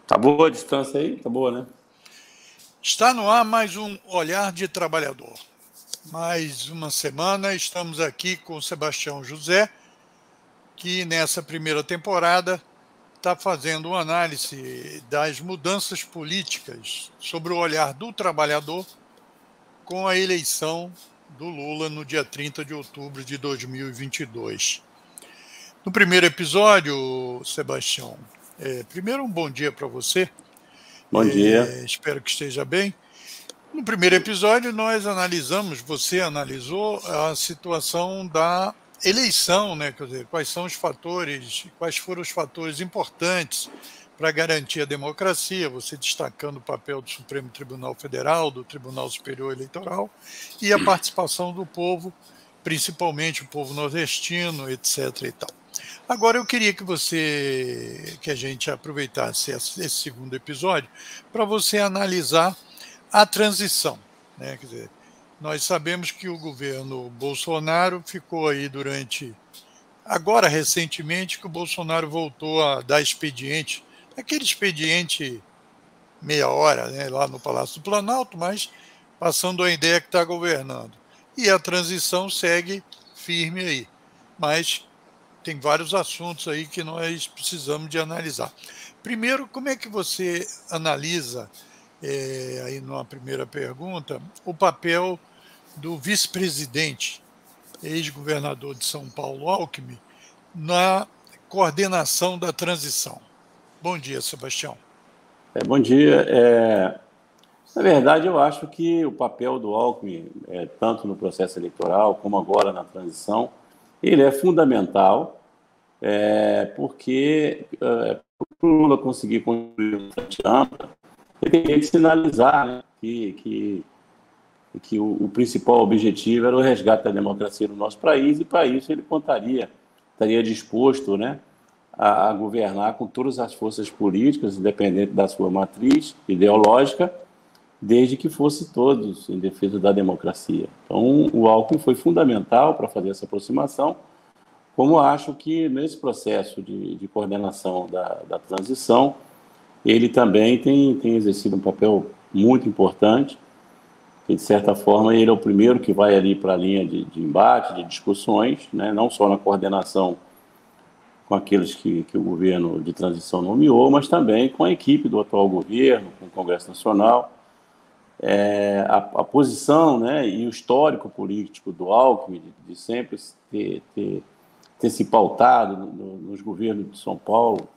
Tá boa a distância aí? Tá boa, né? Está no ar mais um Olhar de Trabalhador. Mais uma semana estamos aqui com o Sebastião José, que nessa primeira temporada está fazendo uma análise das mudanças políticas sobre o olhar do trabalhador com a eleição do Lula no dia 30 de outubro de 2022. No primeiro episódio, Sebastião, primeiro um bom dia para você, Bom dia. espero que esteja bem. No primeiro episódio, você analisou a situação da eleição, né? Quer dizer, quais foram os fatores importantes para garantir a democracia, você destacando o papel do Supremo Tribunal Federal, do Tribunal Superior Eleitoral e a participação do povo, principalmente o povo nordestino, etc. e tal. Agora eu queria que a gente aproveitasse esse segundo episódio para você analisar a transição, né? Quer dizer, nós sabemos que o governo Bolsonaro ficou aí agora recentemente que o Bolsonaro voltou a dar expediente, aquele expediente meia hora, né, lá no Palácio do Planalto, mas passando a ideia que está governando. E a transição segue firme aí, mas tem vários assuntos aí que nós precisamos de analisar. Primeiro, como é que você analisa, aí numa primeira pergunta, o papel do vice-presidente, ex-governador de São Paulo, Alckmin, na coordenação da transição? Bom dia, Sebastião. Bom dia. Na verdade, eu acho que o papel do Alckmin, tanto no processo eleitoral como agora na transição, ele é fundamental, porque para o Lula conseguir construir uma frente ampla, ele tem que sinalizar, né, que o principal objetivo era o resgate da democracia no nosso país, e para isso ele estaria disposto, né, a governar com todas as forças políticas, independente da sua matriz ideológica, desde que fosse todos em defesa da democracia. Então, o Alckmin foi fundamental para fazer essa aproximação, como acho que nesse processo de coordenação da transição, ele também tem exercido um papel muito importante, e, de certa forma, ele é o primeiro que vai ali para a linha de embate, de discussões, né, não só na coordenação com aqueles que o governo de transição nomeou, mas também com a equipe do atual governo, com o Congresso Nacional. A posição, né, e o histórico político do Alckmin, de sempre ter se pautado nos governos de São Paulo,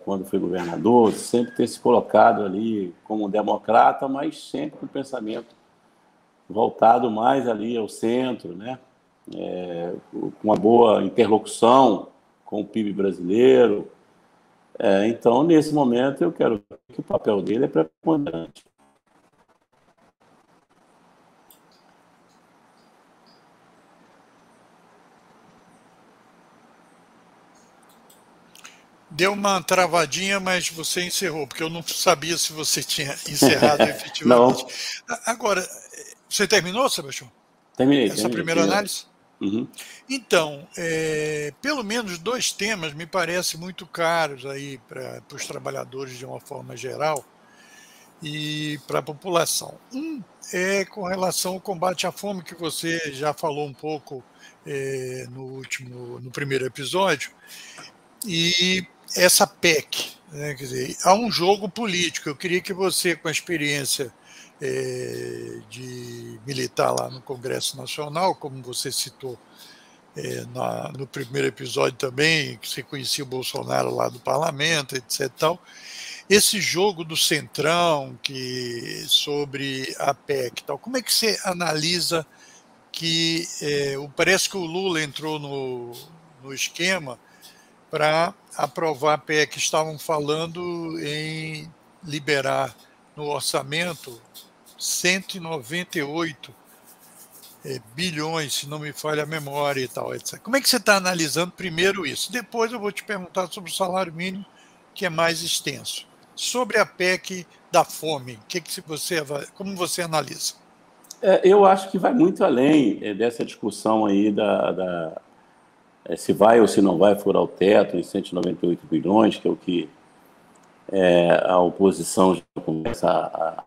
quando foi governador, sempre ter se colocado ali como democrata, mas sempre com o pensamento voltado mais ali ao centro, né? Com uma boa interlocução com o PIB brasileiro. Então, nesse momento, eu quero ver que o papel dele é preponderante. Deu uma travadinha, mas você encerrou, porque eu não sabia se você tinha encerrado efetivamente. Não. Agora, você terminou, Sebastião? Terminei. Essa primeira análise? Uhum. Então, pelo menos dois temas me parecem muito caros aí para os trabalhadores de uma forma geral e para a população. Um é com relação ao combate à fome, que você já falou um pouco no primeiro episódio, e essa PEC, né, quer dizer, há um jogo político. Eu queria que você, com a experiência de militar lá no Congresso Nacional, como você citou no primeiro episódio também, que você conhecia o Bolsonaro lá do parlamento, etc. Tal, esse jogo do centrão sobre a PEC, tal, como é que você analisa que parece que o Lula entrou no esquema para aprovar a PEC? Estavam falando em liberar no orçamento 198 bilhões, se não me falha a memória e tal, etc. Como é que você está analisando primeiro isso? Depois eu vou te perguntar sobre o salário mínimo, que é mais extenso. Sobre a PEC da fome, como você analisa? Eu acho que vai muito além dessa discussão aí se vai ou se não vai furar o teto em 198 bilhões, que é o que a oposição já começa a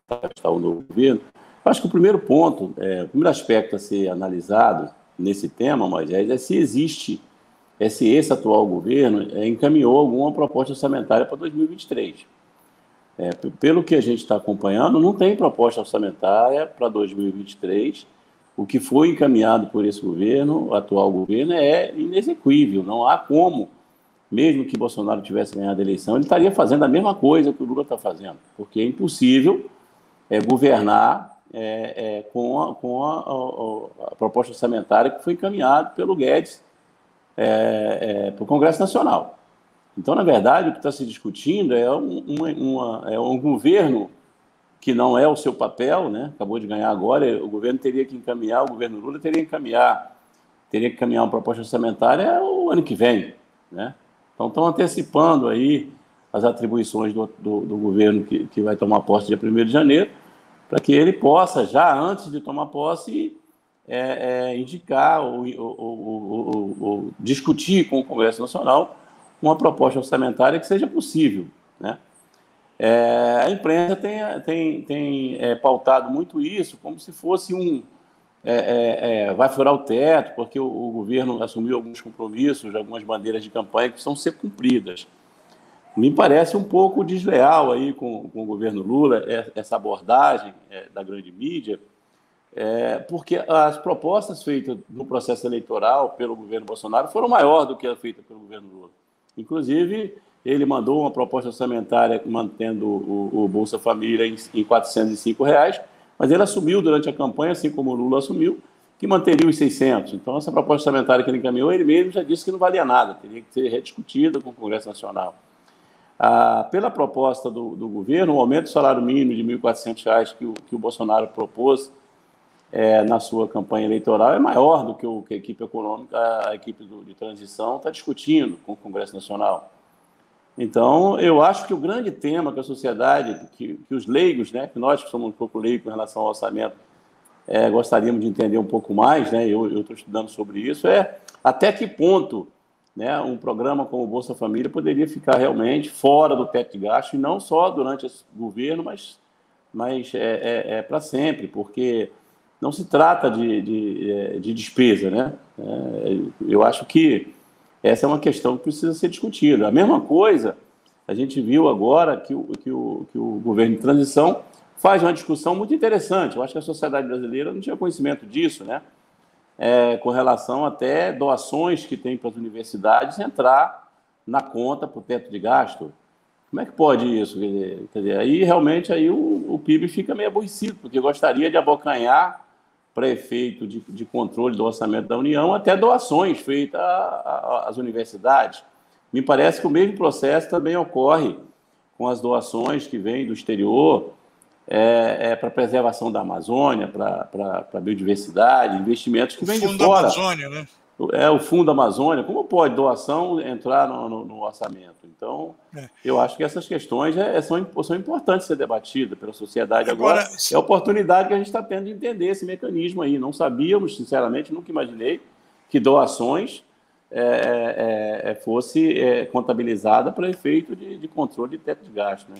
afastar o novo governo. Eu acho que o primeiro ponto, o primeiro aspecto a ser analisado nesse tema, Moisés, é se existe, se esse atual governo encaminhou alguma proposta orçamentária para 2023. Pelo que a gente está acompanhando, não tem proposta orçamentária para 2023. O que foi encaminhado por esse governo, o atual governo, é inexequível. Não há como, mesmo que Bolsonaro tivesse ganhado a eleição, ele estaria fazendo a mesma coisa que o Lula está fazendo, porque é impossível governar com a proposta orçamentária que foi encaminhada pelo Guedes para o Congresso Nacional. Então, na verdade, o que está se discutindo é um governo que não é o seu papel, né? Acabou de ganhar agora, o governo teria que encaminhar, o governo Lula teria que encaminhar uma proposta orçamentária o ano que vem, né? Então, estão antecipando aí as atribuições do governo que vai tomar posse dia 1º de janeiro, para que ele possa, já antes de tomar posse, indicar ou discutir com o Congresso Nacional uma proposta orçamentária que seja possível, né? A imprensa tem pautado muito isso como se fosse vai furar o teto, porque o governo assumiu alguns compromissos, algumas bandeiras de campanha que precisam ser cumpridas. Me parece um pouco desleal aí com o governo Lula, essa abordagem da grande mídia, porque as propostas feitas no processo eleitoral pelo governo Bolsonaro foram maiores do que as feitas pelo governo Lula. Inclusive, ele mandou uma proposta orçamentária mantendo o Bolsa Família em R$ 405, mas ele assumiu durante a campanha, assim como o Lula assumiu, que manteria os 600. Então, essa proposta orçamentária que ele encaminhou, ele mesmo já disse que não valia nada, teria que ser rediscutida com o Congresso Nacional. Pela proposta do governo, o aumento do salário mínimo de R$ 1.400 que o Bolsonaro propôs na sua campanha eleitoral é maior do que a equipe econômica, a equipe de transição está discutindo com o Congresso Nacional. Então, eu acho que o grande tema que a sociedade, que os leigos, né, que nós que somos um pouco leigos em relação ao orçamento, gostaríamos de entender um pouco mais, né, eu estou estudando sobre isso, até que ponto, né, um programa como o Bolsa Família poderia ficar realmente fora do teto de gasto, e não só durante esse governo, mas para sempre, porque não se trata de despesa, né? Eu acho que essa é uma questão que precisa ser discutida. A mesma coisa, a gente viu agora que o governo de transição faz uma discussão muito interessante. Eu acho que a sociedade brasileira não tinha conhecimento disso, né? Com relação até doações que tem para as universidades entrar na conta para o teto de gasto. Como é que pode isso? Quer dizer, aí realmente o PIB fica meio aborrecido, porque gostaria de abocanhar, para efeito de controle do orçamento da União, até doações feitas às universidades. Me parece que o mesmo processo também ocorre com as doações que vêm do exterior para a preservação da Amazônia, para a biodiversidade, investimentos que vêm de fora. O Fundo Amazônia, né? O Fundo Amazônia. Como pode doação entrar no orçamento? Então, eu acho que essas questões são importantes ser debatidas pela sociedade agora. É a oportunidade que a gente está tendo de entender esse mecanismo aí. Não sabíamos, sinceramente, nunca imaginei que doações fosse contabilizada para efeito de controle de teto de gasto, né?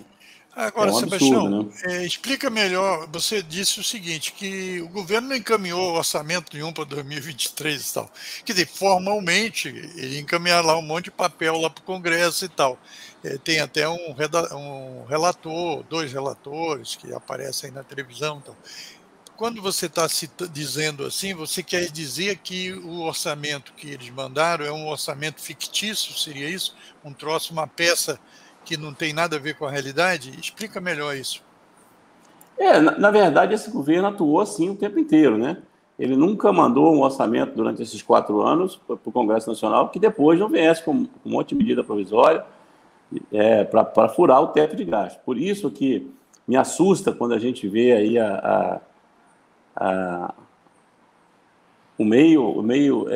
Agora, Sebastião, né? Explica melhor. Você disse o seguinte, que o governo não encaminhou orçamento nenhum para 2023 e tal. Quer dizer, formalmente, ele encaminhar lá um monte de papel lá para o Congresso e tal. Tem até um relator, 2 relatores que aparecem na televisão. Então. Quando você está dizendo assim, você quer dizer que o orçamento que eles mandaram é um orçamento fictício, seria isso? Um troço, uma peça que não tem nada a ver com a realidade? Explica melhor isso. Na verdade, esse governo atuou assim o tempo inteiro, né? Ele nunca mandou um orçamento durante esses 4 anos para o Congresso Nacional que depois não viesse com um monte de medida provisória para furar o teto de gasto. Por isso que me assusta quando a gente vê aí o meio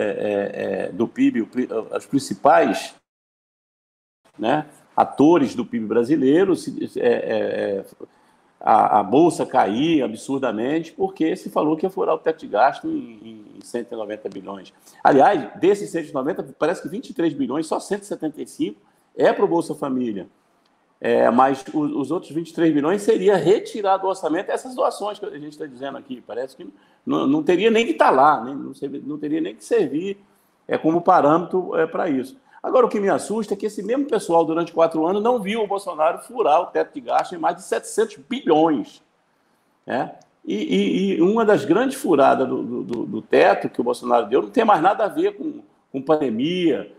do PIB, os principais, né, atores do PIB brasileiro, a Bolsa cair absurdamente, porque se falou que ia furar o teto de gasto em 190 bilhões. Aliás, desses 190, parece que 23 bilhões, só 175 para o Bolsa Família. Mas os outros 23 bilhões seria retirado do orçamento essas doações que a gente está dizendo aqui. Parece que não teria nem que estar lá, né? Não teria nem que servir como parâmetro para isso. Agora, o que me assusta é que esse mesmo pessoal, durante 4 anos, não viu o Bolsonaro furar o teto de gasto em mais de 700 bilhões. Né? E uma das grandes furadas do teto que o Bolsonaro deu não tem mais nada a ver com pandemia,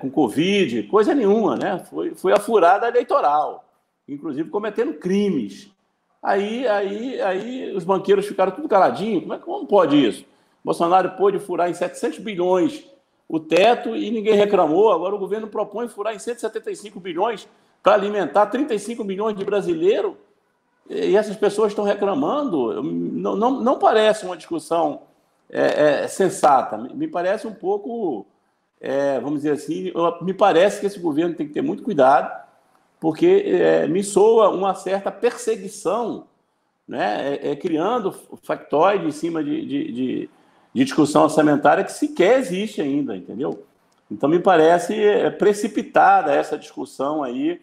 com Covid, coisa nenhuma, né? Foi a furada eleitoral, inclusive cometendo crimes. Aí os banqueiros ficaram tudo caladinhos. Como pode isso? Bolsonaro pôde furar em 700 bilhões o teto e ninguém reclamou. Agora o governo propõe furar em 175 bilhões para alimentar 35 milhões de brasileiros e essas pessoas estão reclamando. Não parece uma discussão sensata. Me parece um pouco, vamos dizer assim, me parece que esse governo tem que ter muito cuidado, porque me soa uma certa perseguição, né, criando factoide em cima de discussão orçamentária que sequer existe ainda, entendeu? Então, me parece precipitada essa discussão aí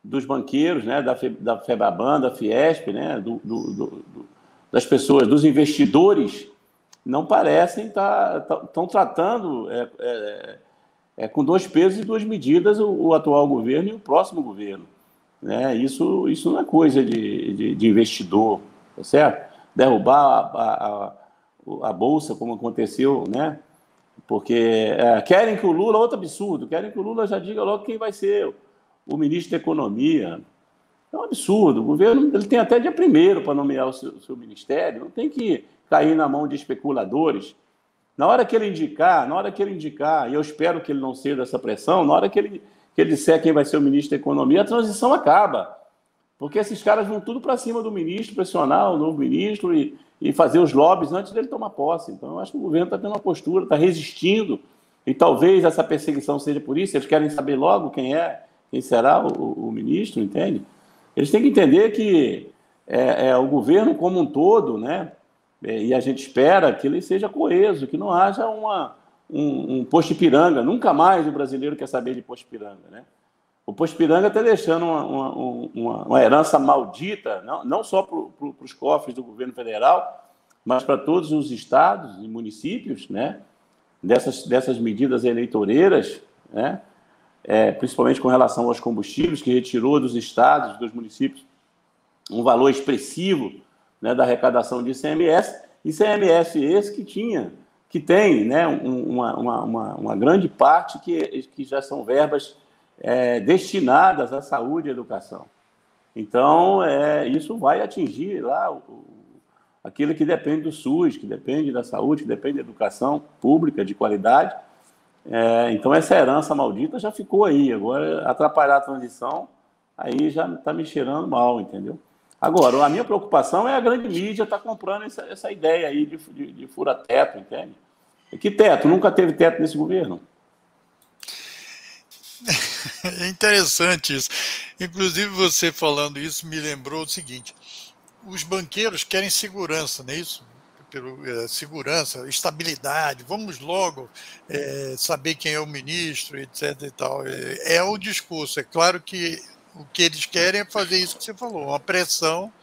dos banqueiros, né, da FEBABAN, da Fiesp, né, das pessoas, dos investidores, não parecem estão tratando com 2 pesos e 2 medidas o atual governo e o próximo governo. Né? Isso não é coisa de investidor, tá certo? Derrubar a Bolsa, como aconteceu, né? Porque querem que o Lula, outro absurdo, querem que o Lula já diga logo quem vai ser o ministro da Economia. É um absurdo. O governo ele tem até dia 1º para nomear o seu ministério, não tem que cair na mão de especuladores. Na hora que ele indicar, e eu espero que ele não ceda essa pressão, na hora que ele disser quem vai ser o ministro da Economia, a transição acaba. Porque esses caras vão tudo para cima do ministro, pressionar o novo ministro e fazer os lobbies antes dele tomar posse. Então, eu acho que o governo está tendo uma postura, está resistindo, e talvez essa perseguição seja por isso. Eles querem saber logo quem será o ministro, entende? Eles têm que entender que o governo como um todo, né? E a gente espera que ele seja coeso, que não haja um posto Ipiranga. Nunca mais o brasileiro quer saber de posto Ipiranga, né? O posto Ipiranga está deixando uma herança maldita, não só para os cofres do governo federal, mas para todos os estados e municípios, né? Dessas medidas eleitoreiras, né? Principalmente com relação aos combustíveis, que retirou dos estados, dos municípios, um valor expressivo, né, da arrecadação de ICMS, esse que tem, né, uma grande parte que já são verbas destinadas à saúde e educação. Então, isso vai atingir lá aquilo que depende do SUS, que depende da saúde, que depende da educação pública de qualidade. Então, essa herança maldita já ficou aí. Agora, atrapalhar a transição, aí já está me cheirando mal, entendeu? Agora, a minha preocupação é a grande mídia estar comprando essa ideia aí de fura-teto, entende? Que teto? Nunca teve teto nesse governo. É interessante isso. Inclusive, você falando isso me lembrou o seguinte: os banqueiros querem segurança, não é isso? Segurança, estabilidade, vamos logo saber quem é o ministro, etc. e tal. É o discurso. É claro que o que eles querem é fazer isso que você falou, uma pressão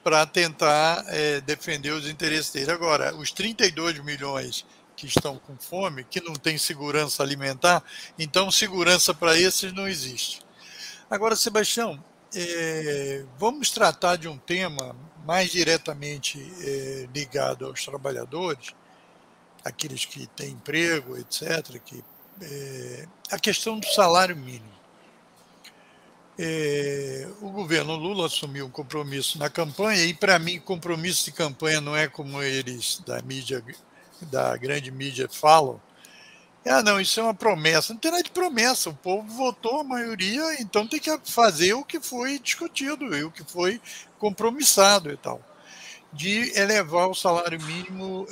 para tentar defender os interesses dele. Agora, os 32 milhões que estão com fome, que não têm segurança alimentar, então segurança para esses não existe. Agora, Sebastião, vamos tratar de um tema mais diretamente ligado aos trabalhadores, aqueles que têm emprego, etc., a questão do salário mínimo. O governo Lula assumiu um compromisso na campanha, e para mim compromisso de campanha não é como eles da grande mídia falam. Não, isso é uma promessa. Não tem nada de promessa, o povo votou a maioria, então tem que fazer o que foi discutido e o que foi compromissado e tal, de elevar o salário mínimo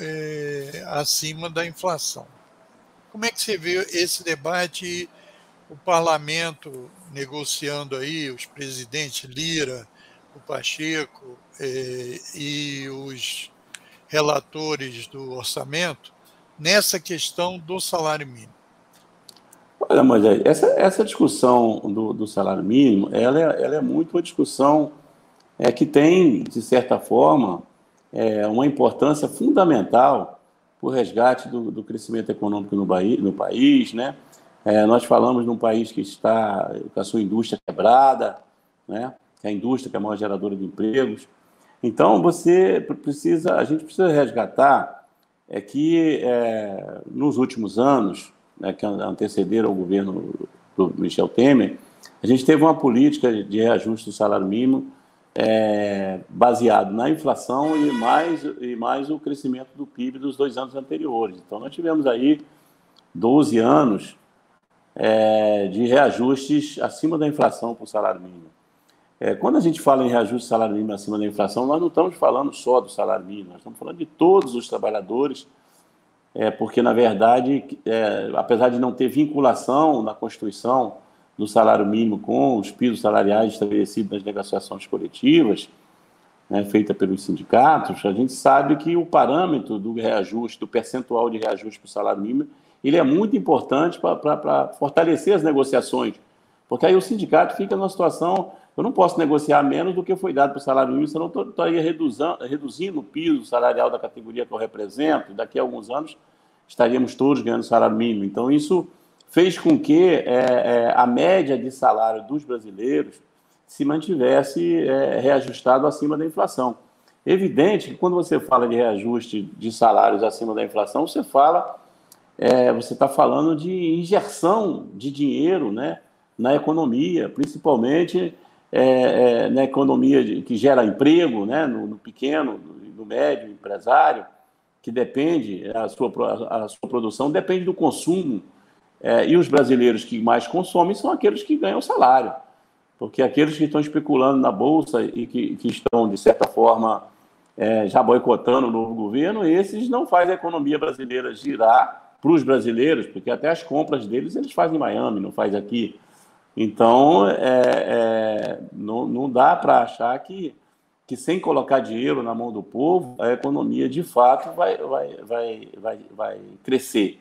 acima da inflação. Como é que você vê esse debate? O parlamento negociando aí, os presidentes Lira, o Pacheco e os relatores do orçamento nessa questão do salário mínimo. Olha, Moisés, essa discussão do salário mínimo, ela é muito uma discussão que tem, de certa forma, uma importância fundamental para o resgate do crescimento econômico no país, né? Nós falamos num país que está com a sua indústria quebrada, né? Que é a indústria que é a maior geradora de empregos. Então, a gente precisa resgatar que nos últimos anos, né, que antecederam o governo do Michel Temer, a gente teve uma política de reajuste do salário mínimo baseado na inflação e mais o crescimento do PIB dos 2 anos anteriores. Então, nós tivemos aí 12 anos de reajustes acima da inflação para o salário mínimo. Quando a gente fala em reajuste do salário mínimo acima da inflação, nós não estamos falando só do salário mínimo, nós estamos falando de todos os trabalhadores, porque, na verdade, apesar de não ter vinculação na Constituição do salário mínimo com os pisos salariais estabelecidos nas negociações coletivas, né, feita pelos sindicatos, a gente sabe que o parâmetro do reajuste, do percentual de reajuste para o salário mínimo, ele é muito importante para fortalecer as negociações, porque aí o sindicato fica numa situação: eu não posso negociar menos do que foi dado para o salário mínimo, senão eu estaria reduzindo o piso salarial da categoria que eu represento, e daqui a alguns anos estaríamos todos ganhando salário mínimo. Então, isso fez com que a média de salário dos brasileiros se mantivesse reajustado acima da inflação. Evidente que quando você fala de reajuste de salários acima da inflação, você está falando de injeção de dinheiro, né, na economia, principalmente na economia que gera emprego, né, no pequeno, no médio empresário, que depende, a sua produção depende do consumo, e os brasileiros que mais consomem são aqueles que ganham salário, porque aqueles que estão especulando na Bolsa e que estão, de certa forma, já boicotando o novo governo, esses não fazem a economia brasileira girar para os brasileiros, porque até as compras deles eles fazem em Miami, não faz aqui. Então, não dá para achar que sem colocar dinheiro na mão do povo, a economia, de fato, vai crescer.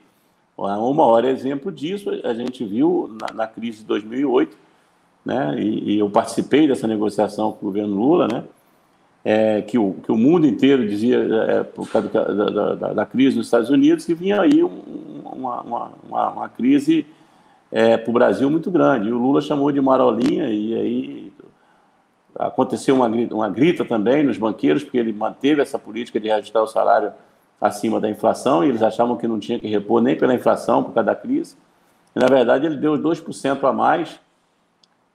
O maior exemplo disso a gente viu na crise de 2008, né? E eu participei dessa negociação com o governo Lula, né? Que o mundo inteiro dizia, por causa da crise nos Estados Unidos, que vinha aí uma crise para o Brasil muito grande. E o Lula chamou de marolinha, e aí aconteceu uma grita também nos banqueiros, porque ele manteve essa política de reajustar o salário acima da inflação, e eles achavam que não tinha que repor nem pela inflação, por causa da crise. E, na verdade, ele deu 2% a mais,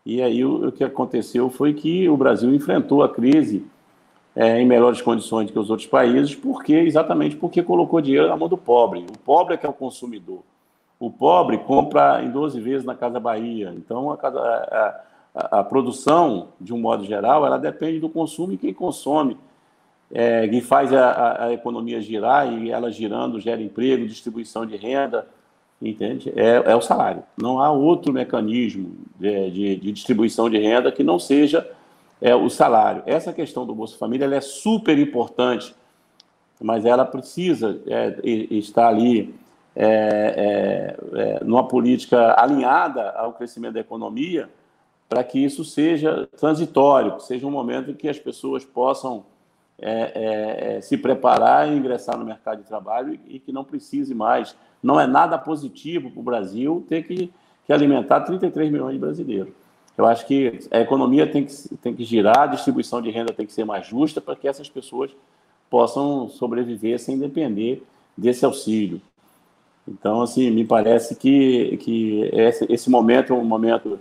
e aí o que aconteceu foi que o Brasil enfrentou a crise em melhores condições do que os outros países, exatamente porque colocou dinheiro na mão do pobre. O pobre é que é o consumidor. O pobre compra em 12 vezes na Casa Bahia. Então, a produção, de um modo geral, ela depende do consumo, e quem consome e faz a economia girar, e ela girando gera emprego, distribuição de renda, entende? É o salário. Não há outro mecanismo de distribuição de renda que não seja o salário. Essa questão do Bolsa Família ela é super importante, mas ela precisa estar ali numa política alinhada ao crescimento da economia, para que isso seja transitório, que seja um momento em que as pessoas possam se preparar e ingressar no mercado de trabalho, e que não precise mais. Não é nada positivo para o Brasil ter que alimentar 33 milhões de brasileiros. Eu acho que a economia tem que girar, a distribuição de renda tem que ser mais justa, para que essas pessoas possam sobreviver sem depender desse auxílio. Então, assim, me parece que esse momento é um momento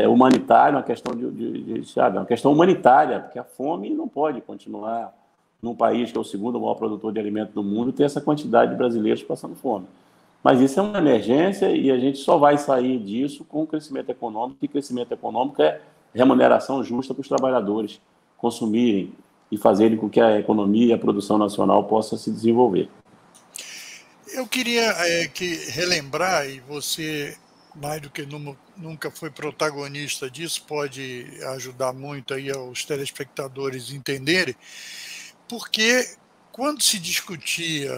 humanitário, uma questão uma questão humanitária, porque a fome não pode continuar num país que é o segundo maior produtor de alimentos do mundo, ter essa quantidade de brasileiros passando fome. Mas isso é uma emergência, e a gente só vai sair disso com o crescimento econômico, e crescimento econômico é remuneração justa para os trabalhadores consumirem e fazerem com que a economia e a produção nacional possa se desenvolver. Eu queria relembrar, e você, mais do que nunca foi protagonista disso, pode ajudar muito aí aos telespectadores entenderem, porque quando se discutia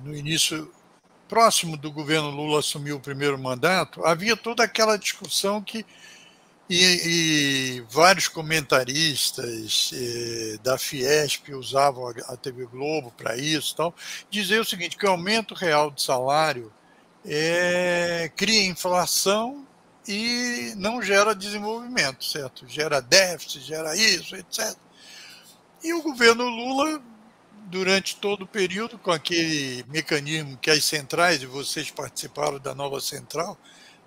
no início próximo do governo Lula assumir o primeiro mandato, havia toda aquela discussão e vários comentaristas da Fiesp usavam a TV Globo para isso, tal, dizer o seguinte, que o aumento real do salário cria inflação e não gera desenvolvimento, certo? Gera déficit, gera isso, etc. E o governo Lula, durante todo o período, com aquele mecanismo que as centrais, e vocês participaram da nova central,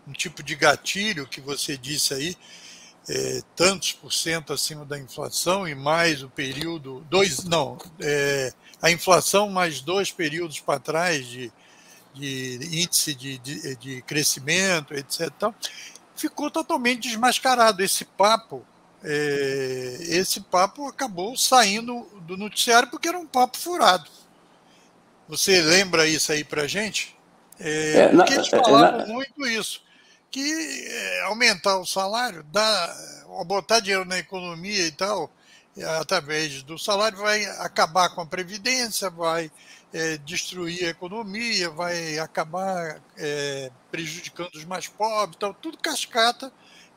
um tipo de gatilho que você disse aí, tantos por cento acima da inflação e mais o período, a inflação mais 2 períodos para trás de índice de crescimento, etc. Então, ficou totalmente desmascarado esse papo. Esse papo acabou saindo do noticiário porque era um papo furado. Você lembra isso aí para a gente? Porque eles falavam muito isso, que aumentar o salário, botar dinheiro na economia e tal, através do salário, vai acabar com a Previdência, vai destruir a economia, vai acabar prejudicando os mais pobres, tal, tudo cascata.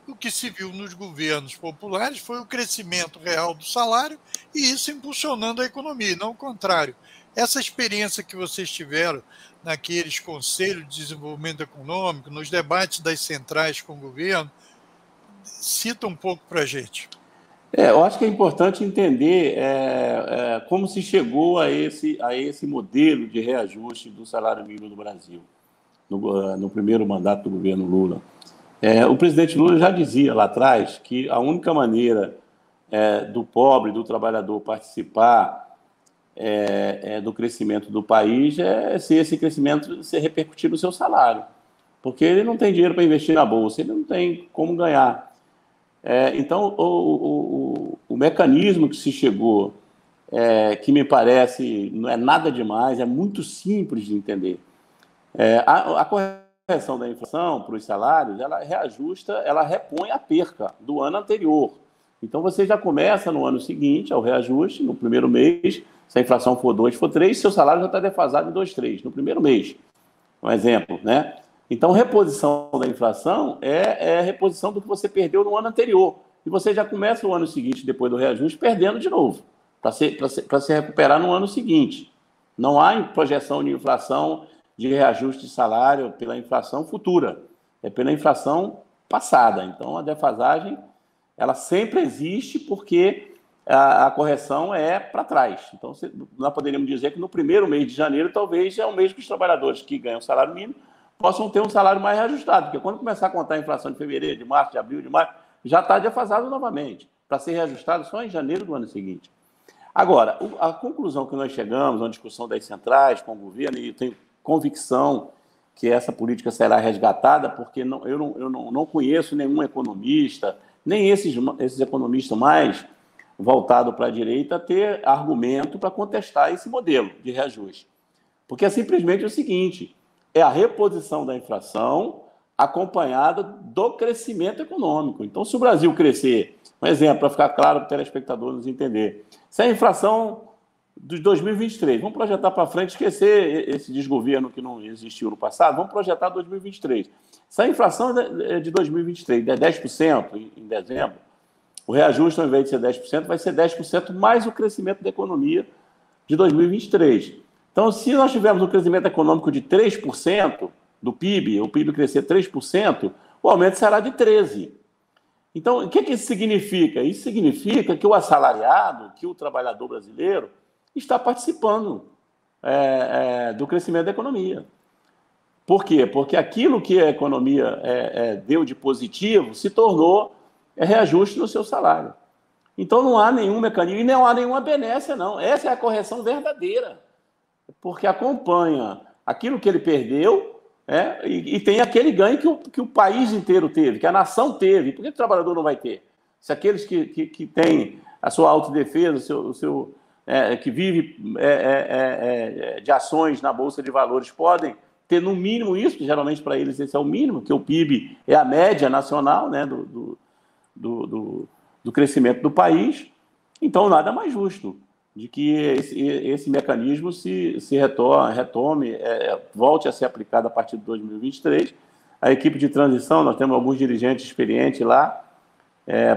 O que se viu nos governos populares foi o crescimento real do salário e isso impulsionando a economia, e não o contrário. Essa experiência que vocês tiveram naqueles conselhos de desenvolvimento econômico, nos debates das centrais com o governo, cita um pouco para a gente. Eu acho que é importante entender como se chegou a esse modelo de reajuste do salário mínimo no Brasil, no primeiro mandato do governo Lula. O presidente Lula já dizia lá atrás que a única maneira do pobre, do trabalhador participar do crescimento do país se esse crescimento se repercutir no seu salário, porque ele não tem dinheiro para investir na bolsa, ele não tem como ganhar. Então, o mecanismo que se chegou, que me parece não é nada demais, é muito simples de entender. A correção da inflação para os salários, ela reajusta, ela repõe a perca do ano anterior. Então, você já começa no ano seguinte, ao reajuste, no primeiro mês, se a inflação for 2, for 3, seu salário já está defasado em 2, 3, no primeiro mês. Um exemplo, né? Então, reposição da inflação é reposição do que você perdeu no ano anterior. E você já começa o ano seguinte, depois do reajuste, perdendo de novo, para se recuperar no ano seguinte. Não há projeção de inflação, de reajuste de salário pela inflação futura, é pela inflação passada. Então, a defasagem, ela sempre existe porque a correção é para trás. Então, nós poderíamos dizer que no primeiro mês de janeiro, talvez é o mês que os trabalhadores que ganham salário mínimo possam ter um salário mais reajustado, porque quando começar a contar a inflação de fevereiro, de março, de abril, de maio, já está defasado novamente, para ser reajustado só em janeiro do ano seguinte. Agora, a conclusão que nós chegamos, uma discussão das centrais com o governo, e eu tenho convicção que essa política será resgatada, porque eu não conheço nenhum economista, nem esses economistas mais voltados para a direita, ter argumento para contestar esse modelo de reajuste. Porque é simplesmente o seguinte, é a reposição da inflação acompanhada do crescimento econômico. Então, se o Brasil crescer, um exemplo, para ficar claro para o telespectador nos entender, se a inflação de 2023, vamos projetar para frente, esquecer esse desgoverno que não existiu no passado, vamos projetar 2023. Se a inflação de 2023 der 10% em dezembro, o reajuste, ao invés de ser 10%, vai ser 10% mais o crescimento da economia de 2023. Então, se nós tivermos um crescimento econômico de 3% do PIB, o PIB crescer 3%, o aumento será de 13%. Então, o que isso significa? Isso significa que o assalariado, que o trabalhador brasileiro, está participando do crescimento da economia. Por quê? Porque aquilo que a economia deu de positivo se tornou reajuste no seu salário. Então, não há nenhum mecanismo, e não há nenhuma benécia, não. Essa é a correção verdadeira, porque acompanha aquilo que ele perdeu e tem aquele ganho que o país inteiro teve, que a nação teve. Por que o trabalhador não vai ter? Se aqueles que têm a sua autodefesa, que vive de ações na Bolsa de Valores, podem ter no mínimo isso, que geralmente para eles esse é o mínimo, que o PIB é a média nacional, né, do crescimento do país, então nada mais justo. de que esse mecanismo se retome, volte a ser aplicado a partir de 2023. A equipe de transição, nós temos alguns dirigentes experientes lá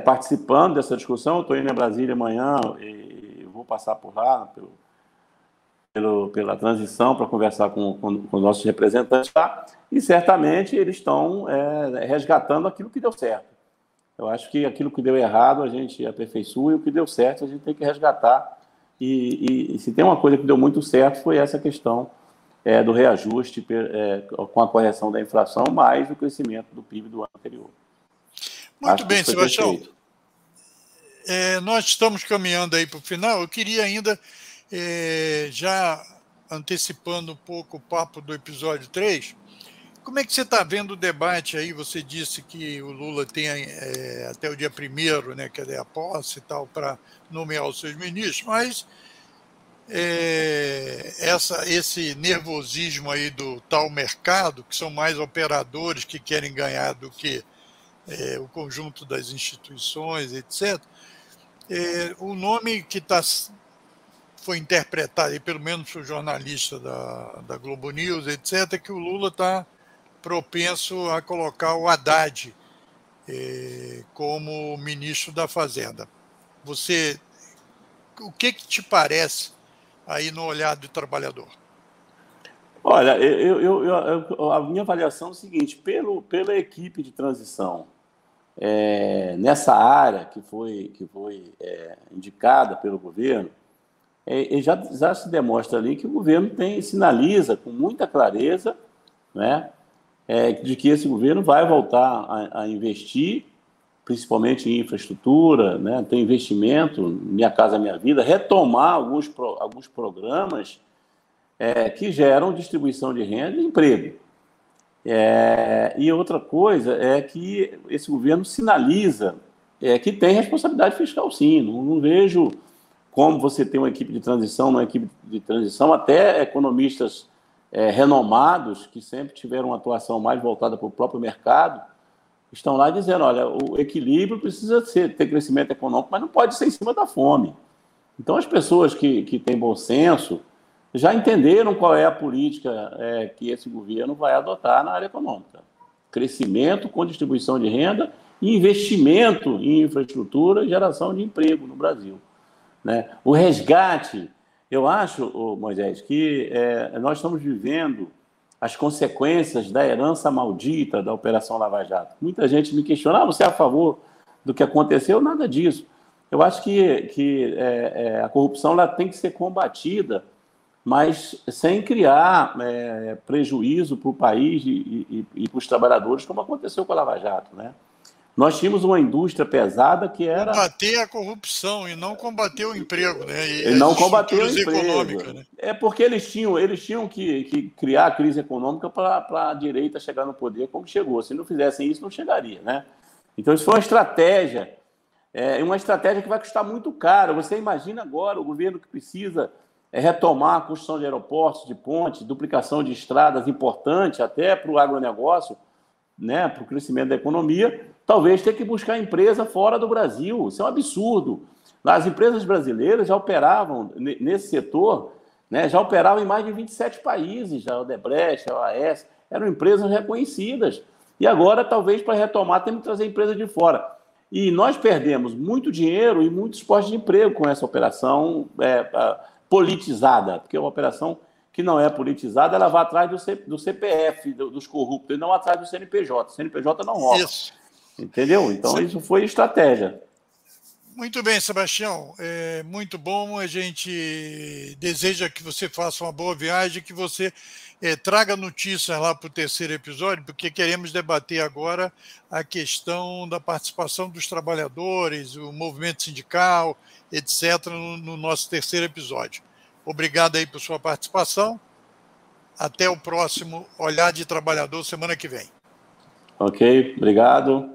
participando dessa discussão. Estou indo a Brasília amanhã e vou passar por lá pela transição para conversar com os nossos representantes lá, e certamente eles estão resgatando aquilo que deu certo. Eu acho que aquilo que deu errado a gente aperfeiçoa, e o que deu certo a gente tem que resgatar. E se tem uma coisa que deu muito certo foi essa questão do reajuste com a correção da inflação, mais o crescimento do PIB do ano anterior. Muito bem, Sebastião. Nós estamos caminhando aí para o final. Eu queria ainda, já antecipando um pouco o papo do episódio 3, como é que você está vendo o debate aí? Você disse que o Lula tem até o dia 1º, né, que é a posse e tal, para nomear os seus ministros, mas esse nervosismo aí do tal mercado, que são mais operadores que querem ganhar do que o conjunto das instituições, etc. O nome que foi interpretado, aí, pelo menos por jornalista da Globo News, etc., é que o Lula está propenso a colocar o Haddad como ministro da Fazenda. O que te parece aí no olhar do trabalhador? Olha, a minha avaliação é o seguinte: pela equipe de transição, nessa área que foi indicada pelo governo, já se demonstra ali que o governo sinaliza com muita clareza, né, de que esse governo vai voltar a investir, principalmente em infraestrutura, né, tem investimento, Minha Casa Minha Vida, retomar alguns programas que geram distribuição de renda e emprego. E outra coisa é que esse governo sinaliza que tem responsabilidade fiscal, sim. Não vejo como você tem uma equipe de transição, até economistas renomados, que sempre tiveram uma atuação mais voltada para o próprio mercado, estão lá dizendo: olha, o equilíbrio precisa ter crescimento econômico, mas não pode ser em cima da fome. Então, as pessoas que têm bom senso já entenderam qual é a política que esse governo vai adotar na área econômica. Crescimento com distribuição de renda e investimento em infraestrutura e geração de emprego no Brasil, né? O resgate, eu acho, Moisés, que nós estamos vivendo as consequências da herança maldita da Operação Lava Jato. Muita gente me questiona: você é a favor do que aconteceu? Nada disso. Eu acho que a corrupção ela tem que ser combatida, mas sem criar prejuízo para o país e para os trabalhadores, como aconteceu com a Lava Jato, né? Nós tínhamos uma indústria pesada que era... Combater a corrupção e não combater o emprego, né? E não combater o emprego. Né? Porque eles tinham que criar a crise econômica para a direita chegar no poder como chegou. Se não fizessem isso, não chegaria, né? Então, isso foi uma estratégia que vai custar muito caro. Você imagina agora o governo que precisa retomar a construção de aeroportos, de pontes, duplicação de estradas importante até para o agronegócio, né, para o crescimento da economia, talvez ter que buscar empresa fora do Brasil. Isso é um absurdo. As empresas brasileiras já operavam nesse setor, né, já operavam em mais de 27 países, a Odebrecht, a OAS, eram empresas reconhecidas. E agora, talvez, para retomar, temos que trazer empresas de fora. E nós perdemos muito dinheiro e muitos postos de emprego com essa operação politizada, porque é uma operação que não é politizada, ela vai atrás do CPF, dos corruptos, e não atrás do CNPJ. O CNPJ não rola. Isso. Entendeu? Então, isso foi estratégia. Muito bem, Sebastião. Muito bom. A gente deseja que você faça uma boa viagem, que você traga notícias lá para o 3º episódio, porque queremos debater agora a questão da participação dos trabalhadores, o movimento sindical, etc., no nosso 3º episódio. Obrigado aí por sua participação. Até o próximo Olhar de Trabalhador, semana que vem. Ok, obrigado.